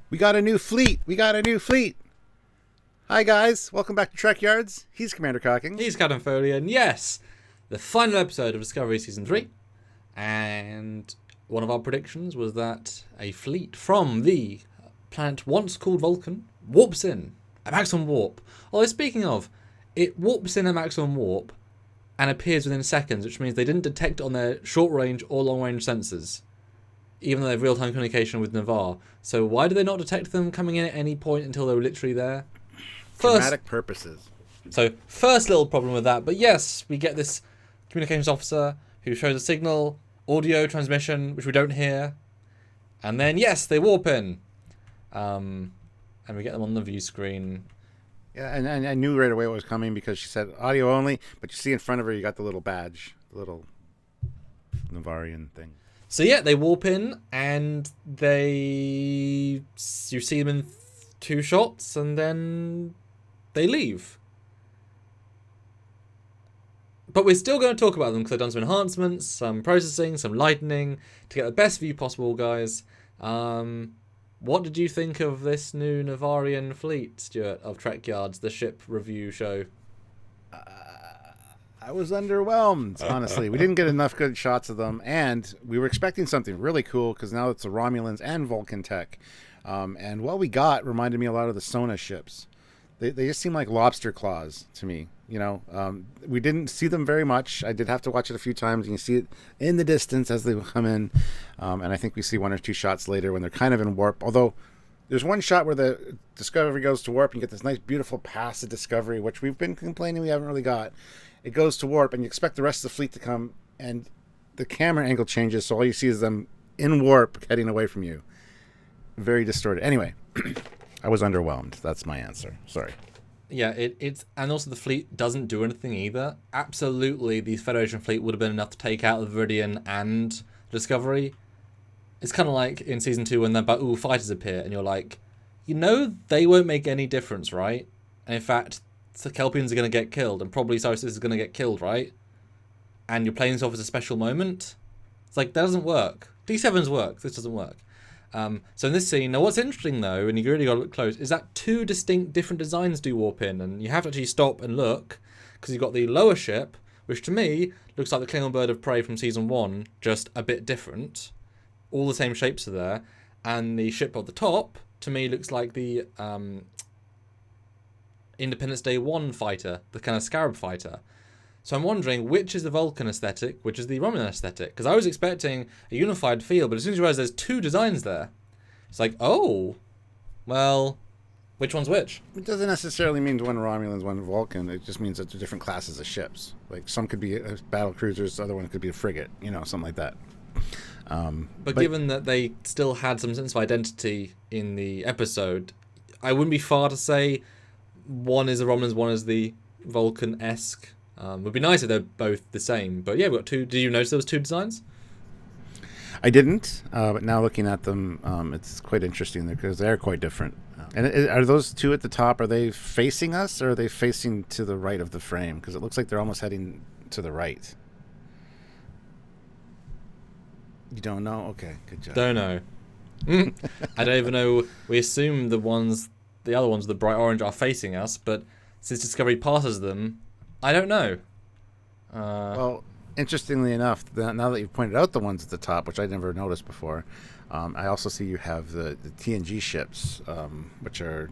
We got a new fleet. We got a new fleet. Hi, guys. Welcome back to Trekyards. He's Commander Cockings. He's Captain Foley, and yes, the final episode of Discovery Season 3. And one of our predictions was that a fleet from the planet once called Vulcan warps in at maximum warp. Although, speaking of, it warps in at maximum warp and appears within seconds, which means they didn't detect it on their short-range or long-range sensors, even though they have real-time communication with Navarre. So why did they not detect them coming in at any point until they were literally there? Dramatic purposes. So, first little problem with that, but yes, we get this communications officer who shows a signal, audio transmission, which we don't hear, and then, yes, they warp in. And we get them on the view screen. Yeah, and I knew right away what was coming because she said audio only, but you see in front of her, you got the little badge, the little Navarian thing. So, yeah, they warp in, and you see them in two shots, and then they leave. But we're still going to talk about them because they've done some enhancements, some processing, some lightening to get the best view possible, guys. What did you think of this new Navarian fleet, Stuart, of Trekyards, the ship review show? I was underwhelmed, honestly. We didn't get enough good shots of them, and we were expecting something really cool because now it's the Romulans and Vulcan tech. And what we got reminded me a lot of the Sona ships. They just seem like lobster claws to me. You know, we didn't see them very much. I did have to watch it a few times, and you see it in the distance as they come in. And I think we see one or two shots later when they're kind of in warp. Although there's one shot where the Discovery goes to warp, and you get this nice, beautiful pass of Discovery, which we've been complaining we haven't really got. It goes to warp, and you expect the rest of the fleet to come, and the camera angle changes, so all you see is them in warp heading away from you. Very distorted. Anyway, I was underwhelmed. That's my answer. Sorry. Yeah, it's and also the fleet doesn't do anything either. Absolutely, the Federation fleet would have been enough to take out the Viridian and Discovery. It's kind of like in Season 2 when the Ba'u fighters appear, and you're like, you know they won't make any difference, right? And in fact, the Kelpians are going to get killed, and probably Cyrus is going to get killed, right? And you're playing this off as a special moment. It's like, that doesn't work. D7's work. This doesn't work. So in this scene, now what's interesting though, and you really got to look close, is that two distinct different designs do warp in, and you have to actually stop and look, because you've got the lower ship, which to me looks like the Klingon Bird of Prey from Season 1, just a bit different. All the same shapes are there, and the ship at the top, to me, looks like the Independence Day 1 fighter, the kind of Scarab fighter. So I'm wondering which is the Vulcan aesthetic, which is the Romulan aesthetic. Because I was expecting a unified feel, but as soon as you realise there's two designs there, it's like, oh, well, which one's which? It doesn't necessarily mean one Romulan's, one Vulcan. It just means that they're different classes of ships. Like some could be battle cruisers, the other one could be a frigate, something like that. But given that they still had some sense of identity in the episode, I wouldn't be far to say one is the Romulans, one is the Vulcan-esque. Would be nice if they're both the same. But yeah, we've got two. Did you notice there was two designs? I didn't, but now looking at them, it's quite interesting because they're quite different. And are those two at the top, are they facing us or are they facing to the right of the frame? Because it looks like they're almost heading to the right. You don't know? Okay, good job. Don't know. I don't even know. We assume the other ones, the bright orange, are facing us, but since Discovery passes them, I don't know. Well, interestingly enough, now that you've pointed out the ones at the top, which I never noticed before, I also see you have the TNG ships, which are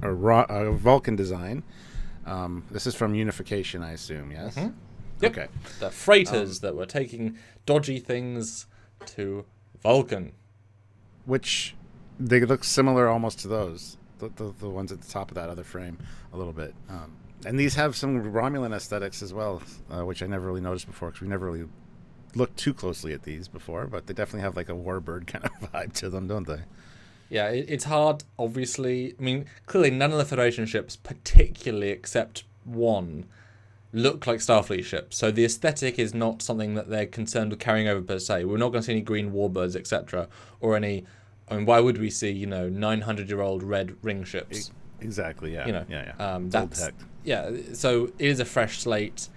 a Vulcan design. This is from Unification, I assume, yes? Mm-hmm. Yep. Okay. The freighters that were taking dodgy things to Vulcan. Which, they look similar almost to those. The ones at the top of that other frame, a little bit. And these have some Romulan aesthetics as well, which I never really noticed before because we never really looked too closely at these before. But they definitely have like a warbird kind of vibe to them, don't they? Yeah, it's hard, obviously. I mean, clearly none of the Federation ships, particularly except one, look like Starfleet ships. So the aesthetic is not something that they're concerned with carrying over per se. We're not going to see any green warbirds, etc. Or any... I mean, why would we see, 900-year-old red ring ships? Exactly, yeah. That's old tech. Yeah, so it is a fresh slate.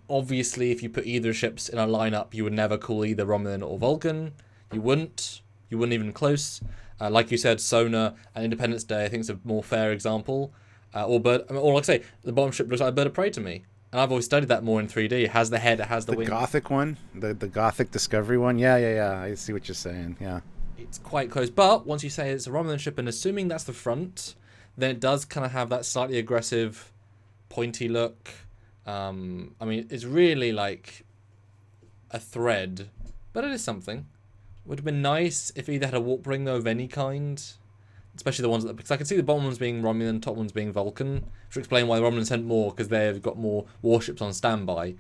Obviously, if you put either ships in a lineup, you would never call either Romulan or Vulcan. You wouldn't even close. Like you said, Sona and Independence Day, I think is a more fair example. Or like I say, the bottom ship looks like a bird of prey to me. And I've always studied that more in 3D. It has the head, it has the wings. The Gothic one, the Gothic Discovery one. Yeah. I see what you're saying. Yeah. It's quite close, but once you say it's a Romulan ship, and assuming that's the front, then it does kind of have that slightly aggressive, pointy look. I mean, it's really like a thread, but it is something. Would have been nice if it either had a warp ring though of any kind, especially the ones that, because I can see the bottom ones being Romulan, top ones being Vulcan. Should explain why the Romulans sent more, because they've got more warships on standby.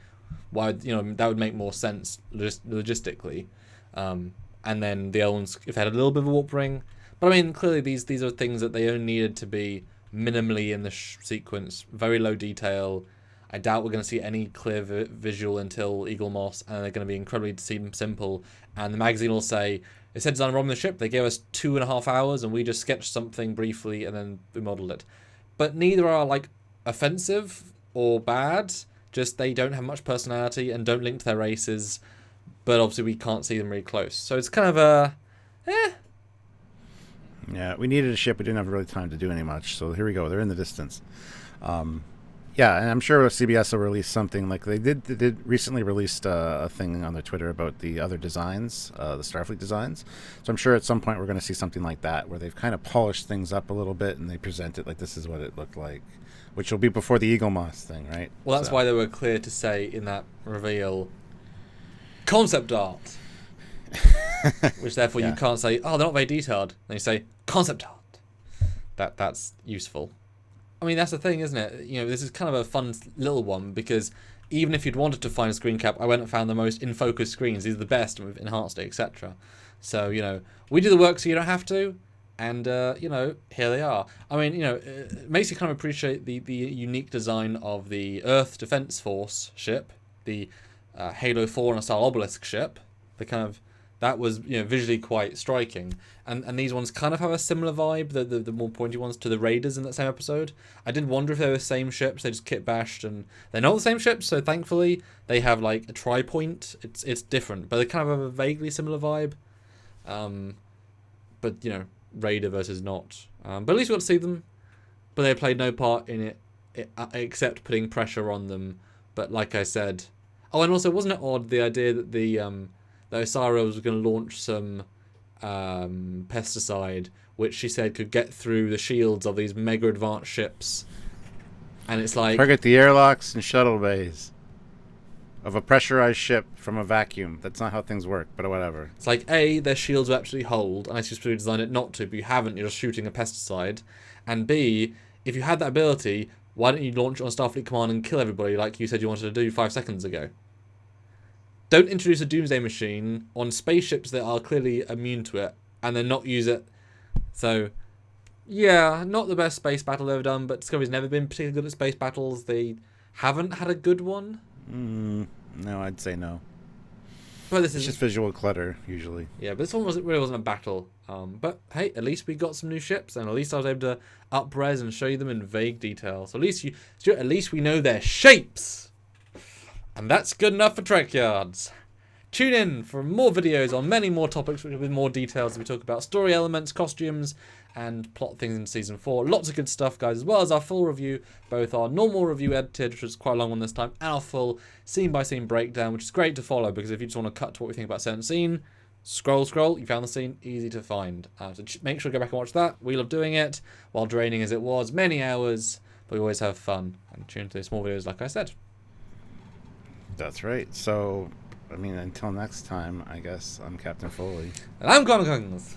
Why, that would make more sense logistically. And then the other ones, if they had a little bit of a warp ring. But I mean, clearly these are things that they only needed to be minimally in the sequence, very low detail. I doubt we're going to see any clear visual until Eagle Moss, and they're going to be incredibly simple. And the magazine will say, it said design Romulan ship, they gave us 2.5 hours, and we just sketched something briefly, and then we modelled it. But neither are, like, offensive or bad, just they don't have much personality and don't link to their races, but obviously we can't see them really close. So it's kind of a, Yeah, we needed a ship. We didn't have really time to do any much. So here we go. They're in the distance. Yeah, and I'm sure CBS will release something like they did recently released a thing on their Twitter about the other designs, the Starfleet designs. So I'm sure at some point we're going to see something like that where they've kind of polished things up a little bit and they present it like this is what it looked like, which will be before the Eagle Moss thing, right? Well, that's why they were clear to say in that reveal, concept art. Which therefore you can't say, oh, they're not very detailed. Then you say, concept art. That's useful. I mean, that's the thing, isn't it? This is kind of a fun little one, because even if you'd wanted to find a screen cap, I went and found the most in-focus screens. These are the best, and we've enhanced it, etc. So, we do the work so you don't have to, and, here they are. I mean, it makes you kind of appreciate the unique design of the Earth Defense Force ship, the Halo 4 style obelisk ship, that was visually quite striking, and these ones kind of have a similar vibe, the more pointy ones, to the Raiders in that same episode. I did wonder if they were the same ships. They just kit bashed, and they're not the same ships, so thankfully they have like a tri-point. It's different, but they kind of have a vaguely similar vibe. But Raider versus not. But at least we got to see them. But they played no part in it except putting pressure on them. But like I said, and also wasn't it odd the idea that the Osara was going to launch some pesticide, which she said could get through the shields of these mega advanced ships, and it's like target the airlocks and shuttle bays of a pressurized ship from a vacuum. That's not how things work, but whatever. It's like, A, their shields will actually hold, unless you specifically designed it not to, but you haven't, you're just shooting a pesticide. And B, if you had that ability, why don't you launch it on Starfleet Command and kill everybody like you said you wanted to do 5 seconds ago? Don't introduce a doomsday machine on spaceships that are clearly immune to it, and then not use it. So, yeah, not the best space battle they've ever done, but Discovery's never been particularly good at space battles. They haven't had a good one. No, I'd say no. But this is just visual clutter, usually. Yeah, but this one really wasn't a battle. But hey, at least we got some new ships, and at least I was able to up-res and show you them in vague detail. So at least we know their shapes. And that's good enough for Trekyards. Tune in for more videos on many more topics with more details as we talk about story elements, costumes, and plot things in Season 4. Lots of good stuff, guys, as well as our full review, both our normal review edited, which was quite a long one this time, and our full scene-by-scene breakdown, which is great to follow, because if you just want to cut to what we think about a certain scene, scroll, you found the scene, easy to find. So make sure to go back and watch that. We love doing it, while draining as it was, many hours, but we always have fun. And tune into the small videos, like I said. That's right. So, I mean, until next time, I guess I'm Captain Foley. And I'm Connor Coggins.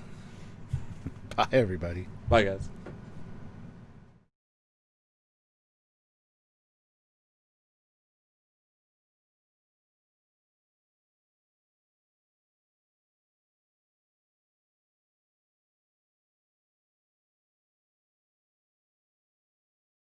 Bye, everybody. Bye, guys.